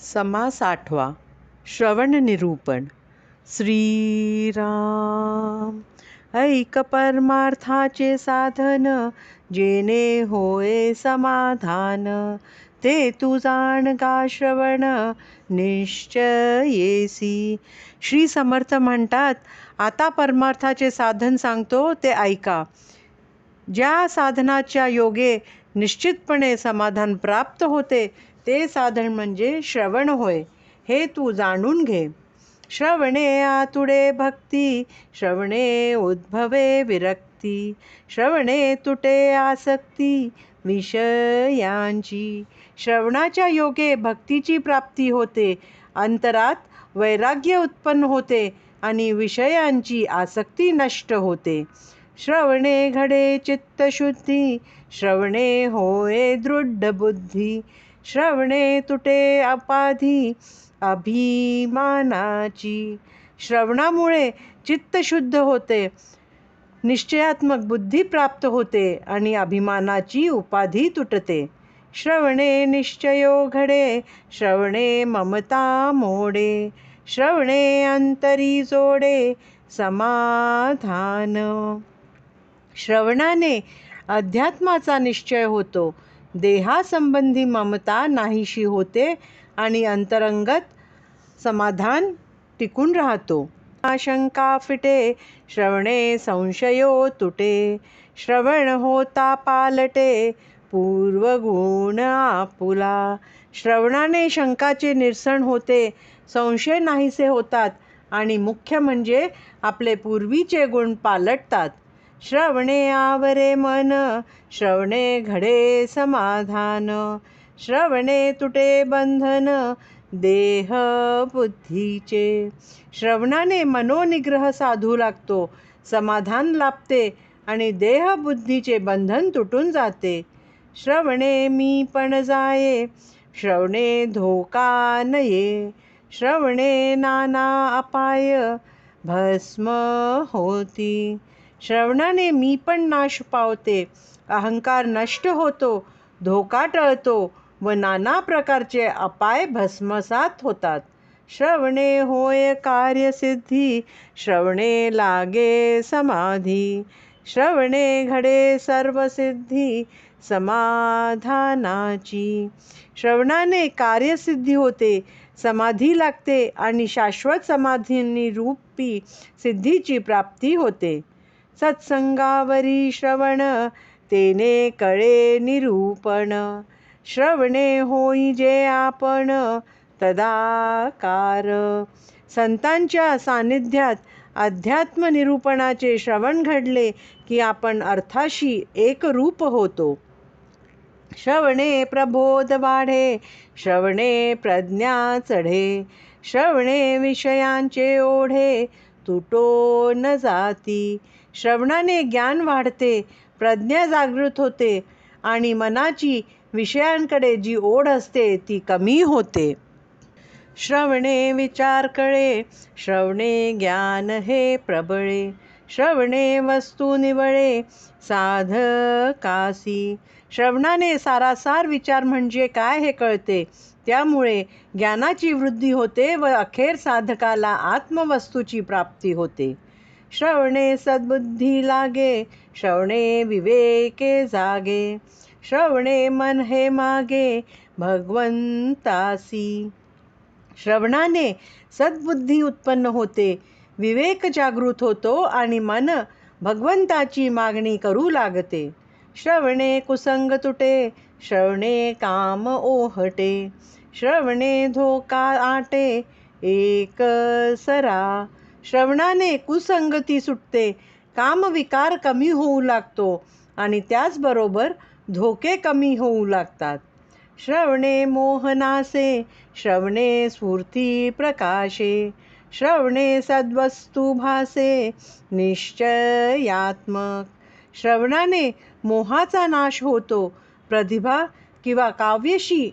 समास आठवा. श्रवण निरूपण. श्रीराम ऐक परमार्थाचे साधन, जेणे होय समाधान. ते तू जाण गा श्रवण निश्चयेसी. श्री समर्थ म्हणतात, आता परमार्थाचे साधन सांगतो ते ऐका. ज्या साधनाच्या योगे निश्चितपणे समाधान प्राप्त होते ते साधन म्हणजे श्रवण होय. हे तू जाणून घे. श्रवणे आतुडे भक्ती, श्रवणे उद्भवे विरक्ती. श्रवणे तुटे आसक्ती विषयांची. श्रवणाच्या योगे भक्तीची प्राप्ती होते, अंतरात वैराग्य उत्पन्न होते आणि विषयांची आसक्ती नष्ट होते. श्रवणे घडे चित्तशुद्धी, श्रवणे होय दृढ बुद्धी. श्रवणे तुटे उपाधी अभिमानाची. श्रवणामुळे चित्त शुद्ध होते, निश्चयात्मक बुद्धी प्राप्त होते आणि अभिमानाची उपाधी तुटते. श्रवणे निश्चयो घडे, श्रवणे ममता मोडे. श्रवणे अंतरी जोडे समाधान. श्रवणाने अध्यात्माचा निश्चय होतो, देहासंबंधी ममता नाहीशी होते आणि अंतरंगत समाधान टिकून राहतो. आशंका फिटे, श्रवणे संशयो तुटे. श्रवण होता पालटे, पूर्वगुण आपुला. श्रवणाने शंकाचे निरसन होते, संशय नाहीसे होतात आणि मुख्य म्हणजे आपले पूर्वीचे गुण पालटतात. श्रवणे आवरे मन, श्रवणे घडे समाधान. श्रवणे तुटे बंधन देह बुद्धीचे. श्रवणाने मनोनिग्रह साधू लागतो, समाधान लाभते आणि देह बुद्धीचे बंधन तुटून जाते. श्रवणे मी पण जाये, श्रवणे धोका नये. श्रवणे नाना अपाय भस्म होती. श्रवणाने मी पण नाश पावते, अहंकार नष्ट होतो, धोका टळतो व नाना प्रकारचे अपाय भस्मसात होतात. श्रवणे होय कार्यसिद्धी, श्रवणे लागे समाधी. श्रवणे घडे सर्व सिद्धी समाधानाची. श्रवणाने कार्यसिद्धी होते, समाधी लागते आणि शाश्वत समाधीनी रूपी सिद्धीची प्राप्ती होते. सत्संगावरी श्रवण, तेने कळे निरूपण. श्रवणे होई जे आपण तदाकार. संतांच्या सानिध्यात अध्यात्म निरूपणाचे श्रवण घडले की आपण अर्थाशी एकरूप होतो. श्रवणे प्रबोध वाढे, श्रवणे प्रज्ञा चढे. श्रवणे विषयांचे ओढे तुटो न जाती. श्रवणाने ज्ञान वाढते, प्रज्ञा जागृत होते आणि मनाची विषयांकडे जी ओढ असते ती कमी होते. श्रवणे विचार कळे, श्रवणे ज्ञान हे प्रबळे. श्रवणे वस्तू निवळे साधकासी. श्रवणाने सारासार विचार म्हणजे काय हे कळते, त्यामुळे ज्ञानाची वृद्धी होते व अखेर साधकाला आत्मवस्तूची प्राप्ती होते. श्रवणे सद्बुद्धी लागे, श्रवणे विवेके जागे. श्रवणे मन हे मागे भगवंतासी. श्रवणाने सद्बुद्धी उत्पन्न होते, विवेक जागृत होतो आणि मन भगवंताची मागणी करू लागते. श्रवणे कुसंग तुटे, श्रवणे काम ओहटे. श्रवणे धोका आटे एक सरा. श्रवणाने कुसंगती सुटते, कामविकार कमी होऊ लागतो आणि त्याचबरोबर धोके कमी होऊ लागतात. श्रवणे मोहनासे, श्रवणे स्फूर्ती प्रकाशे. श्रवणे सद्वस्तू भासे निश्चयात्मक. श्रवणाने मोहाचा नाश होतो, प्रतिभा किंवा काव्यशी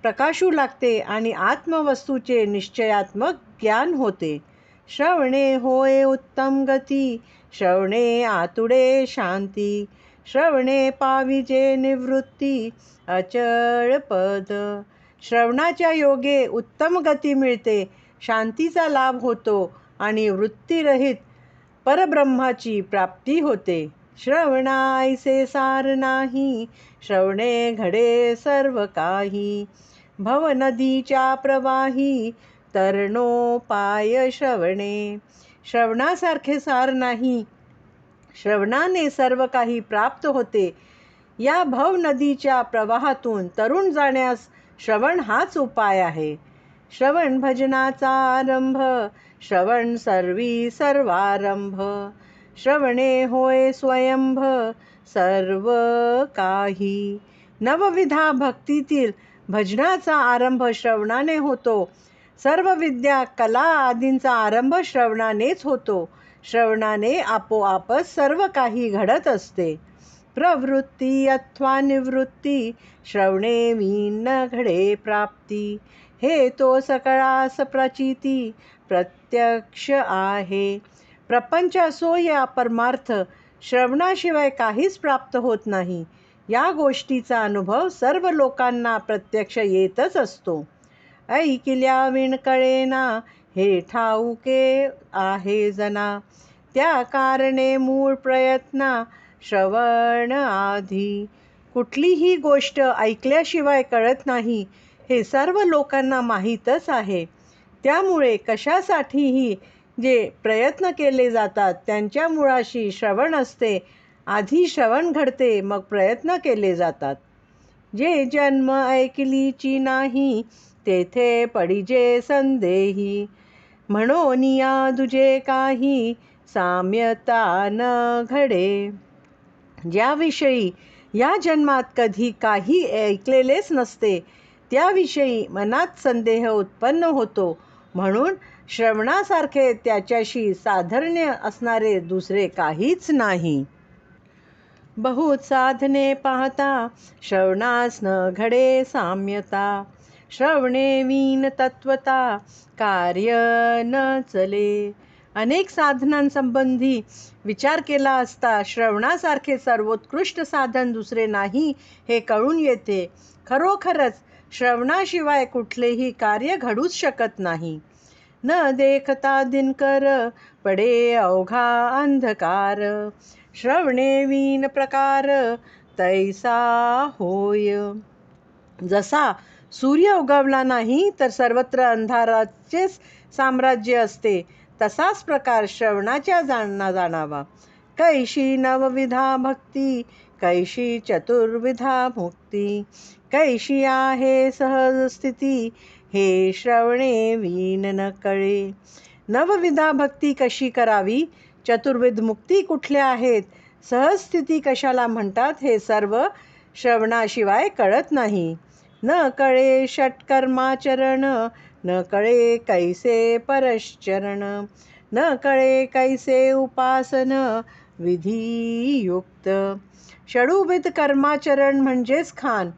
प्रकाशू लागते आणि आत्मवस्तूचे निश्चयात्मक ज्ञान होते. श्रवणे होय उत्तम गती, श्रवणे आतुडे शांती. श्रवणे पाविजे निवृत्ती अचळ पद. श्रवणाच्या योगे उत्तम गती मिळते, शांतीचा लाभ होतो आणि वृत्तीरहित परब्रह्माची प्राप्ती होते. श्रवणाईसे सार नाही, श्रवणे घडे सर्व काही. भवनदीच्या प्रवाही, तरणोपाय श्रवणे. श्रवणासारखे सार नाही, श्रवणाने सर्व काही प्राप्त होते. या भवनदीच्या प्रवाहातून तरुण जाण्यास श्रवण हाच उपाय आहे. श्रवण भजनाचा आरंभ, श्रवण सर्वी सर्वारंभ. श्रवणे होय स्वयंभ सर्व काही. नवविधा भक्तीतील भजनाचा आरंभ श्रवणाने होतो. सर्व विद्या कला आदींचा आरंभ श्रवणानेच होतो. श्रवणाने आपोआपच सर्व काही घडत असते. प्रवृत्ती अथवा निवृत्ती, श्रवणे विन घडे प्राप्ती. हे तो सकळास प्रचिती, प्रत्यक्ष आहे. प्रपंच असो या परमार्थ, श्रवणाशिवाय काहीच प्राप्त होत नाही. या गोष्टीचा अनुभव सर्व लोकांना प्रत्यक्ष येतच असतो. ऐकिल्या विण कळेना, हे ठाऊके आहे जना. त्या कारणे मूळ प्रयत्ना, श्रवण आधी. कुठलीही गोष्ट ऐकल्याशिवाय कळत नाही, हे सर्व लोकांना माहीतच आहे. त्यामुळे कशासाठीही जे प्रयत्न केले जातात त्यांच्या मुळाशी श्रवण असते. आधी श्रवण घडते, मग प्रयत्न केले जातात. जे जन्म ऐकलीची नाही, तेथे पडिजे संदेही. म्हणोनिया दुजे काही, साम्यता न घडे. ज्याविषयी या जन्मात कधी काही ऐकलेलेच नसते, त्याविषयी मनात संदेह उत्पन्न होतो. म्हणून श्रवणासारखे त्याच्याशी साधर्म्य असणारे दुसरे काहीच नाही. बहुत साधने पाहता, श्रवणास न घडे साम्यता. श्रवणे विन तत्वता, कार्य न चले. अनेक साधनांसंबंधी विचार केला असता श्रवणासारखे सर्वोत्कृष्ट साधन दुसरे नाही हे कळून येते. खरोखरच श्रवणाशिवाय कुठलेही कार्य घडूच शकत नाही. न देखता दिनकर, पडे अवघा अंधकार. श्रवणे विन प्रकार, तैसा होय. जसा सूर्य उगवला नाही तर सर्वत्र अंधाराचेच साम्राज्य असते, तसाच प्रकार श्रवणाच्या जाणावा. कैशी नवविधा भक्ती, कैशी चतुर्विधा मुक्ती. कैशी आहे सहज स्थिती, हे श्रवणे विन न कळे. नवविधा भक्ती कशी करावी, चतुर्विध मुक्ती कुठल्या आहेत, सहज स्थिती कशाला म्हणतात, हे सर्व श्रवणाशिवाय कळत नाही. न कळे षटकर्माचरण, न कळे कैसे परश्चरण. न कळे कैसे उपासन, विधियुक्त. षडुविध कर्माचरण म्हणजेच खान,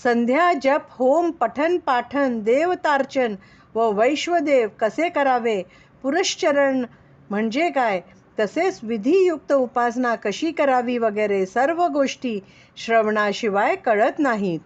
संध्या जप होम पठन पाठन देवतार्चन व वैश्वदेव कसे करावे, पुरश्चरण म्हणजे काय, तसेच विधियुक्त उपासना कशी करावी वगैरे सर्व गोष्टी श्रवणाशिवाय कळत नाहीत.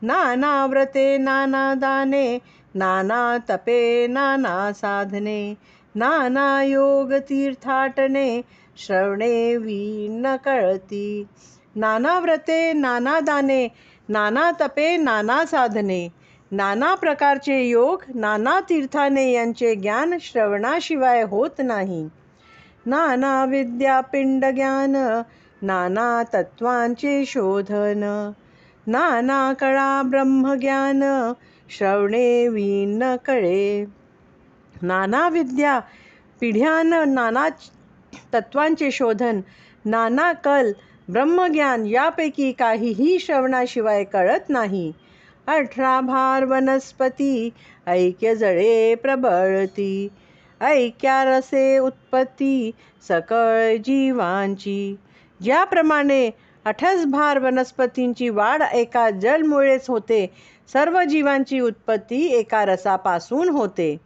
नाना व्रते नाना दाने, नाना तपे नाना साधने. नाना योग तीर्थाटने, श्रवणे विन कळती. नाना व्रते नाना दाने, नाना तपे नाना साधने. नाना प्रकारचे योग, नाना तीर्थाने यांचे ज्ञान श्रवणाशिवाय होत नाही. नाना विद्यापिंड ज्ञान, नाना तत्वांचे शोधन. नाना कळा ब्रह्मज्ञान, श्रवणे विन कळे. नाना विद्या पिढ्यान, नाना तत्वांचे शोधन, नाना कल ब्रह्मज्ञान यापैकी काहीही श्रवणाशिवाय कळत नाही. 18 भार वनस्पती, ऐक्य जळे प्रबळती. ऐक्या रसे उत्पत्ती, सकळ जीवांची. ज्याप्रमाणे 28 भार वनस्पतींची वाढ एका जलमुळेच होते, सर्व जीवांची उत्पत्ती एका रसापासून होते.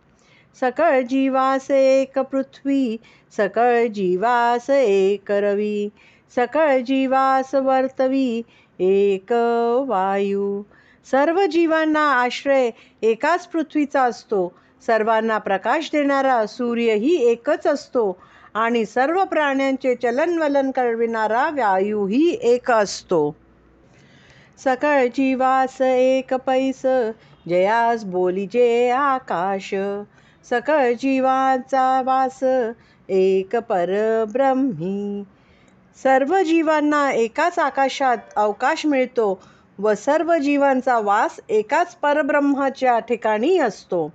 सकळ जीवास एक पृथ्वी, सकळ जीवास एक रवी. सकळ जीवास वर्तवी, एक वायू. सर्व जीवांना आश्रय एकाच पृथ्वीचा असतो. सर्वांना प्रकाश देणारा सूर्यही एकच असतो आणि सर्व प्राण्यांचे चलनवलन करविणारा वायूही एक असतो. सकळ जीवास एक पैस, जयास बोलिजे आकाश. सकळ जीवांचा वास एक परब्रह्मी. सर्व जीवांना एकाच आकाशात अवकाश मिळतो व सर्व जीवांचा वास एकाच परब्रह्माच्या ठिकाणी असतो.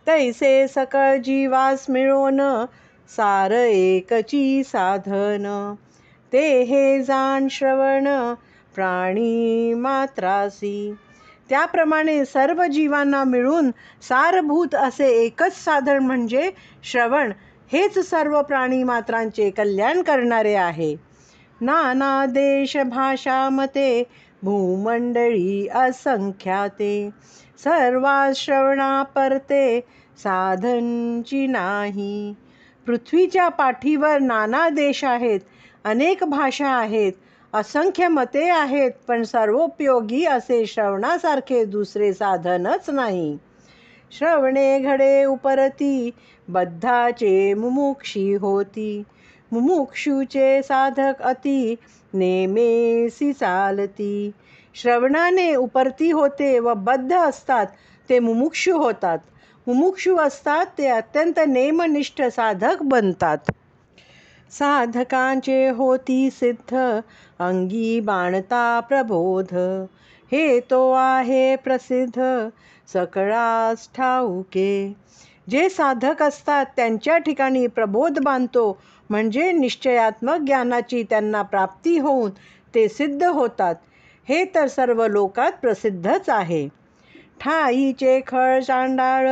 तैसे सकळ जीवास मिळून सार एकची साधन. ते हे जाण श्रवण प्राणी मात्रासी. त्याप्रमाणे सर्व जीवांना मिळून सारभूत असे एकच साधन म्हणजे श्रवण हेच सर्व प्राणी मात्रांचे कल्याण करणारे आहे. नाना देश भाषा मते भूमंडळी असंख्याते. सर्वा श्रवणा परते साधनची नाही. पृथ्वीच्या पाठीवर नाना देश आहेत, अनेक भाषा आहेत, असंख्य मते आहेत, पण सर्वोपयोगी असे श्रवणासारखे दुसरे साधनच नाही. श्रवणे घडे उपरती बद्धाचे मुमुक्षी होती. मुमुक्षूचे साधक अति नेमेसी चालती. श्रवणाने उपरती होते व बद्ध असतात ते मुमुक्षू होतात. मुमुक्षू असतात ते अत्यंत नेमनिष्ठ साधक बनतात. साधकांचे होती सिद्ध अंगी बाणता प्रबोध. हे तो आहे प्रसिद्ध सकळास ठाऊके. जे साधक असतात त्यांच्या ठिकाणी प्रबोध बांधतो म्हणजे निश्चयात्मक ज्ञानाची त्यांना प्राप्ती होऊन ते सिद्ध होतात. हे तर सर्व लोकात प्रसिद्धच आहे. ठाईचे खळ चांडाळ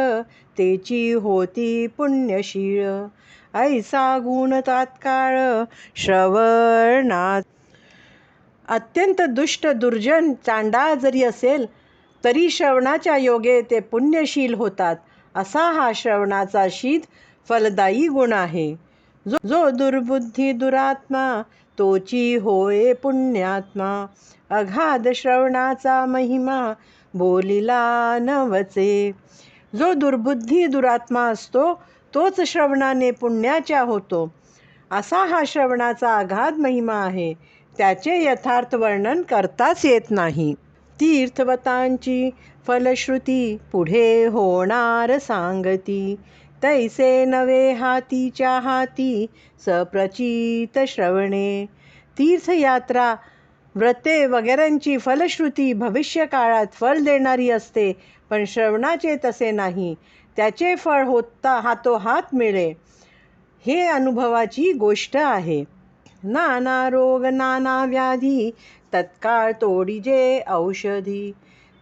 तेची होती पुण्यशीळ. ऐसा गुण तात्काळ श्रवणात. अत्यंत दुष्ट दुर्जन चांडाळ जरी असेल तरी श्रवणाच्या योगे ते पुण्यशील होतात. असा हा श्रवणाचा शीत फलदायी गुण आहे. जो दुर्बुद्धी दुरात्मा तोची होय पुण्यात्मा. अगाध श्रवणाचा महिमा बोलिला नवचे. जो दुर्बुद्धी दुरात्मा असतो तोच श्रवणाने पुण्याच्या होतो. असा हा श्रवणाचा अगाध महिमा आहे. त्याचे यथार्थ वर्णन करताच येत नाही. तीर्थवतांची फलश्रुती पुढे होणार सांगती. तैसे नवे हातीच्या हाती सप्रचित श्रवणे. तीर्थयात्रा व्रते वगैरेंची फलश्रुती भविष्य काळात फल देणारी असते, पण श्रवणाचे तसे नाही. त्याचे फळ होता हातोहात मिळे. हे अनुभवाची गोष्ट आहे. नाना रोग नाना व्याधी तत्काळ तोडीजे औषधी.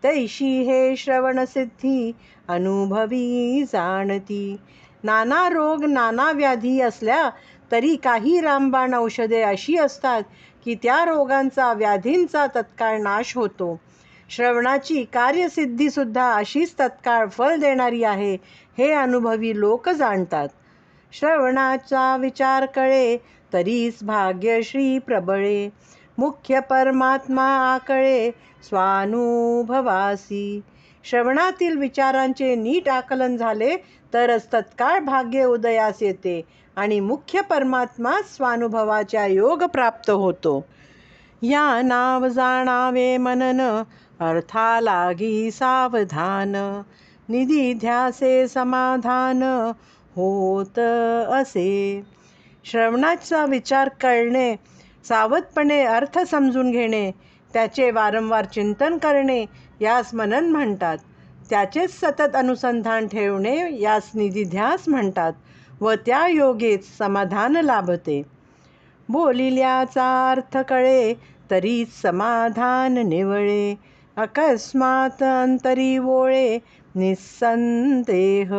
तैशी हे श्रवणसिद्धी अनुभवी जाणती. नाना रोग नाना व्याधी असल्या तरी काही रामबाण औषधे अशी असतात की त्या रोगांचा व्याधींचा तत्काळ नाश होतो. श्रवणाची कार्यसिद्धीसुद्धा अशीच तत्काळ फल देणारी आहे, हे अनुभवी लोक जाणतात. श्रवणाचा विचार कळे तरीच भाग्यश्री प्रबळे. मुख्य परमात्मा आकळे स्वानुभवासी. श्रवणातील विचारांचे नीट आकलन झाले तरच तत्काळ भाग्य उदयास येते आणि मुख्य परमात्मा स्वानुभवाच्या योग प्राप्त होतो. या नाव जाणावे मनन अर्था लागी सावधान. निधी ध्यासे समाधान होत असे. श्रवणाचा विचार करणे, सावधपणे अर्थ समजून घेणे, त्याचे वारंवार चिंतन करणे यास मनन म्हणतात. त्याचेच सतत अनुसंधान ठेवणे यास निधिध्यास म्हणतात व त्या योगेच समाधान लाभते. बोलिल्याचा अर्थ कळे तरीच समाधान निवळे. अकस्मात अंतरी वोळे निस्संदेह.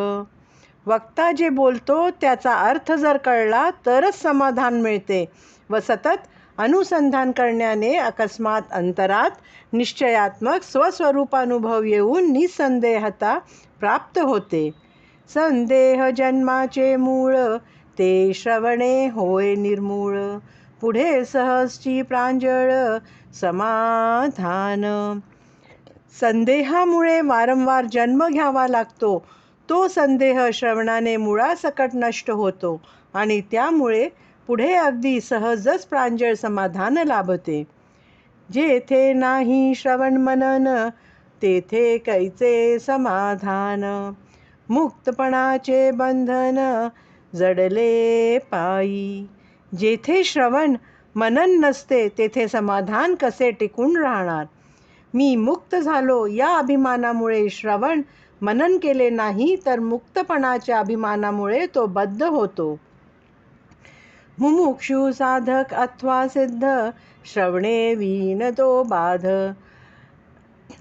वक्ता जे बोलतो त्याचा अर्थ जर कळला तरच समाधान मिळते व सतत अनुसंधान करण्याने अकस्मात अंतरात निश्चयात्मक स्वस्वरूपानुभव येऊन निसंदेहता प्राप्त होते. संदेह जन्माचे मूळ ते श्रवणे होय निर्मूळ. पुढे सहजची प्रांजळ समाधान. संदेहामुळे वारंवार जन्म घ्यावा लागतो, तो संदेह श्रवणाने मुळासकट नष्ट होतो आणि त्यामुळे पुढे अगदी सहजच प्रांजळ समाधान लाभते. जेथे नाही श्रवण मनन, तेथे कैचे समाधान. मुक्तपणाचे बंधन जडले पायी. जेथे श्रवण मनन नसते, तेथे समाधान कसे टिकून राहणार. मी मुक्त झालो या अभिमानामुळे श्रवण मनन केले नाही, तर मुक्तपणाच्या अभिमानामुळे तो बद्ध होतो. मुमुक्षु साधक अथवा सिद्ध, श्रवणे वीन तो बाध.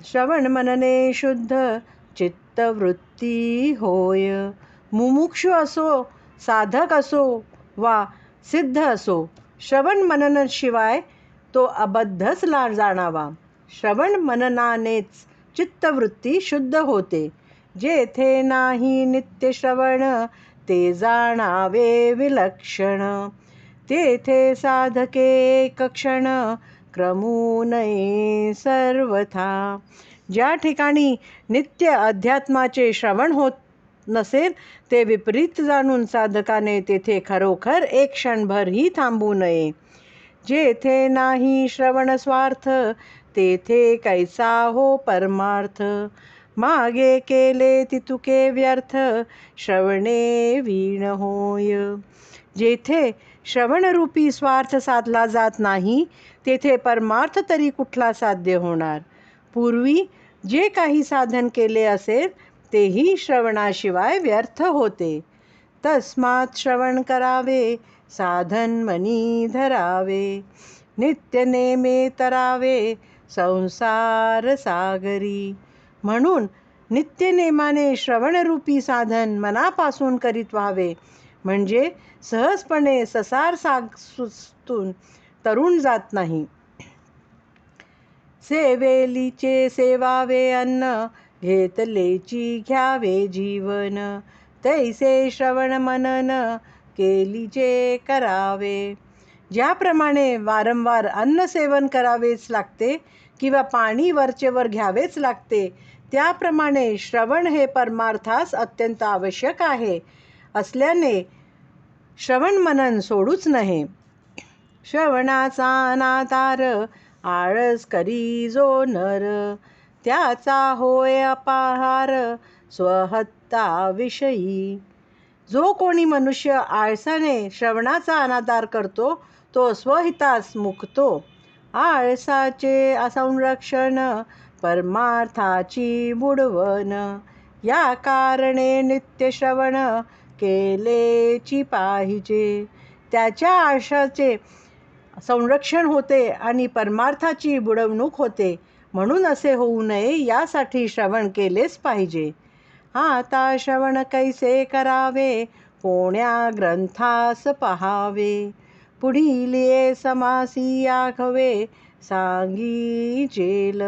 श्रवण मनने शुद्ध चित्तवृत्ती होय. मुमुक्षु असो, साधक असो वा सिद्ध असो, श्रवण मननाशिवाय तो अबद्धच जाणावा. श्रवण मननानेच चित्तवृत्ती शुद्ध होते. जेथे नाही नित्य श्रवण, ते जाणावे विलक्षण. तेथे साधके एक क्षण, क्रमू नये सर्वथा. ज्या ठिकाणी नित्य अध्यात्माचे श्रवण होत नसेल, ते विपरीत जाणून साधकाने तेथे खरोखर एक क्षणभरही थांबू नये. जेथे नाही श्रवण स्वार्थ, तेथे कैसा हो परमार्थ. मागे केले तितुके व्यर्थ, श्रवणे वीण होय. जेथे श्रवणरूपी स्वार्थ साधला जात नाही, तेथे परमार्थ तरी कुठला साध्य होणार. पूर्वी जे काही साधन केले असेल, तेही श्रवणाशिवाय व्यर्थ होते. तस्मात श्रवण करावे, साधन मनी धरावे. नित्य नेमे तरावे, संसार सागरी. म्हणून नित्यनेमाने श्रवणरूपी साधन मनापासून करीत व्हावे, म्हणजे सहजपणे संसार सागरातून तरुण जात नाही. सेवेलीचे सेवावे अन्न, घेतलेची घ्यावे जीवन. तैसे श्रवण मनन, केलीचे करावे. ज्याप्रमाणे वारंवार अन्न सेवन करावेच लागते किंवा पाणी वरचेवर घ्यावेच लागते, त्याप्रमाणे श्रवण हे परमार्थास अत्यंत आवश्यक आहे. असल्याने श्रवण मनन सोडूच नये. श्रवणाचा अनादार, आळस करी जो नर. त्याचा होय अपाहार, स्वहत्ता विषयी. जो कोणी मनुष्य आळसाने श्रवणाचा अनादर करतो, तो स्वहितास मुकतो. आळसाचे असंरक्षण, परमार्थाची बुडवण. या कारणे नित्य श्रवण, केलेची पाहिजे. त्याच्या आळसाचे संरक्षण होते आणि परमार्थाची बुडवणूक होते. म्हणून असे होऊ नये, यासाठी श्रवण केलेच पाहिजे. आता श्रवण कैसे करावे, कोण्या ग्रंथास पहावे. पुढील ये समासी आघवे, सांगीजेल.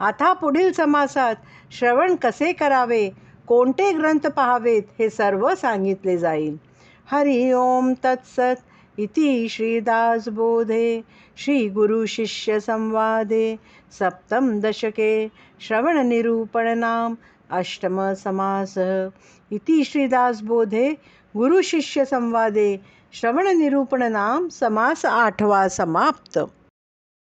आता पुढील समासात श्रवण कसे करावे, कोणते ग्रंथ पहावेत, हे सर्व सांगितले जाईल. हरि ओम तत्सत. इति श्रीदासबोधे श्री गुरु शिष्य संवादे सप्तम दशके श्रवणनिरूपण नाम अष्टम समासः. इति श्रीदासबोधे गुरु शिष्य संवादे श्रवणनिरूपण नाम समास 8वा समाप्त.